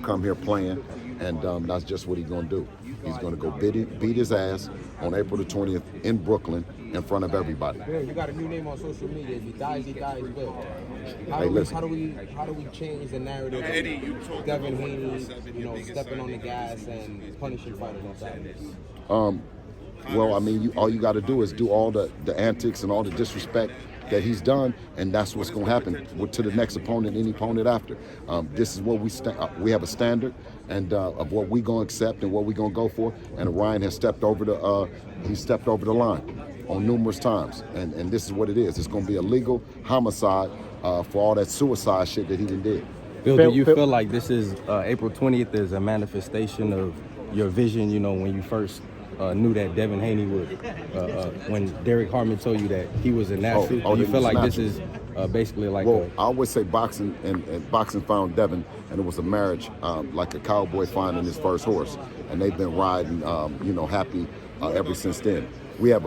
don't come here playing, and that's just what he's going to do. He's going to go beat his ass on April the 20th in Brooklyn in front of everybody. Bill, you got a new name on social media. If he dies, Bill. How do we change the narrative of Devin Haney, stepping on the gas and punishing fighters on Saturdays? Well, I mean, all you got to do is do all the antics and all the disrespect that he's done, and that's what's going to happen to the next opponent, any opponent after. This is what we have a standard and of what we're going to accept and what we're going to go for. And Ryan has stepped over the line on numerous times, and this is what it is. It's going to be a legal homicide for all that suicide shit that he did. Bill, do you feel like this is April 20th is a manifestation of your vision? When you first knew that Devin Haney would, when Derek Harmon told you that he was a natural, do you feel like this is basically like I always say boxing and boxing found Devin, and it was a marriage like a cowboy finding his first horse, and they've been riding happy ever since then. We have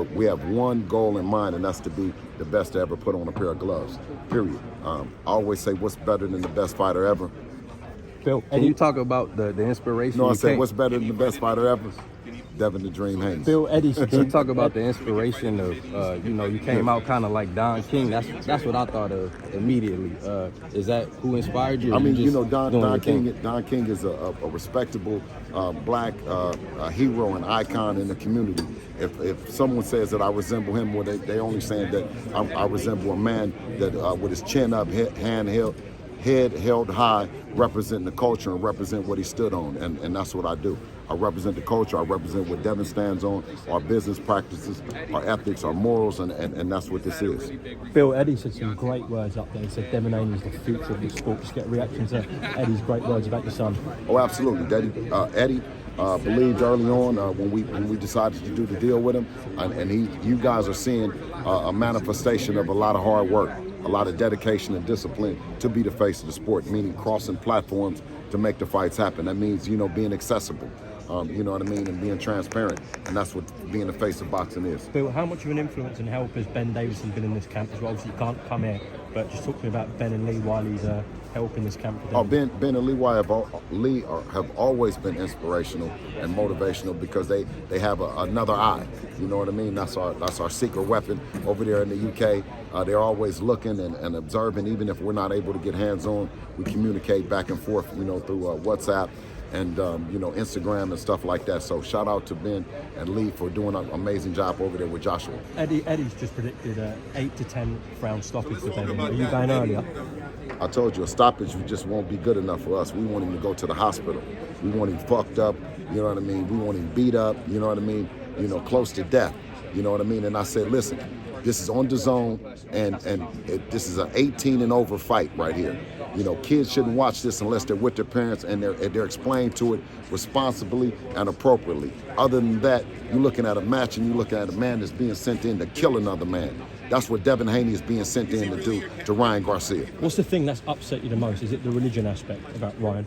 one goal in mind, and that's to be the best to ever put on a pair of gloves, period. I always say, what's better than the best fighter ever? Bill, can you talk about the inspiration? No, I said, what's better than the best fighter ever? Devin the Dream Haney. Bill, Eddie, can you talk about the inspiration of, you came out kind of like Don King. That's what I thought of immediately. Is that who inspired you? I mean, Don King is a respectable black hero and icon in the community. If someone says that I resemble him, well, they only saying that I resemble a man that with his chin up, head held high, representing the culture and represent what he stood on, and that's what I do. I represent the culture. I represent what Devin stands on, our business practices, our ethics, our morals, and that's what this is. Bill, Eddie said some great words up there. He said Devin Haney is the future of the sport. Just get a reaction to Eddie's great words about your son. Oh, absolutely. Eddie believed early on when we decided to do the deal with him, and you guys are seeing a manifestation of a lot of hard work, a lot of dedication and discipline to be the face of the sport, meaning crossing platforms to make the fights happen. That means, being accessible. You know what I mean, and being transparent, and that's what being the face of boxing is. Bill, how much of an influence and help has Ben Davison been in this camp as well? Obviously, you can't come here, but just talk to me about Ben and Lee while he's helping this camp. Ben and Lee have always been inspirational and motivational because they have another eye. You know what I mean? That's our secret weapon over there in the UK. They're always looking and observing. Even if we're not able to get hands on, we communicate back and forth, through WhatsApp and Instagram and stuff like that. So shout out to Ben and Lee for doing an amazing job over there with Joshua. Eddie's just predicted 8 to 10 round stoppage for Ben. Are you going earlier? I told you, a stoppage just won't be good enough for us. We want him to go to the hospital. We want him fucked up, you know what I mean? We want him beat up, you know what I mean? Close to death, you know what I mean? And I said, listen, this is on the zone, and this is an 18 and over fight right here. Kids shouldn't watch this unless they're with their parents and they're explained to it responsibly and appropriately. Other than that, you're looking at a match and you're looking at a man that's being sent in to kill another man. That's what Devin Haney is being sent in to do to Ryan Garcia. What's the thing that's upset you the most? Is it the religion aspect about Ryan?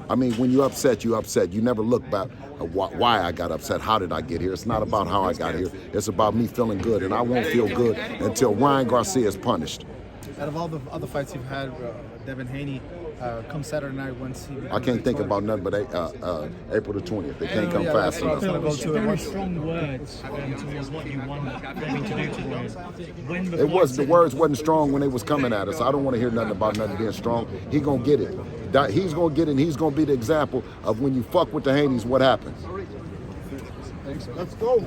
I mean, when you're upset, you're upset. You never look back at why I got upset. How did I get here? It's not about how I got here. It's about me feeling good, and I won't feel good until Ryan Garcia is punished. Out of all the other fights you've had, Devin Haney, come Saturday night once he... I can't think about nothing but April the 20th. They can't come fast enough. Very strong words towards what you want Devin to do today. The words wasn't strong when they was coming at us. I don't want to hear nothing about nothing being strong. He gonna get it. He's gonna get it, and he's gonna be the example of when you fuck with the Haneys, what happens. Let's go.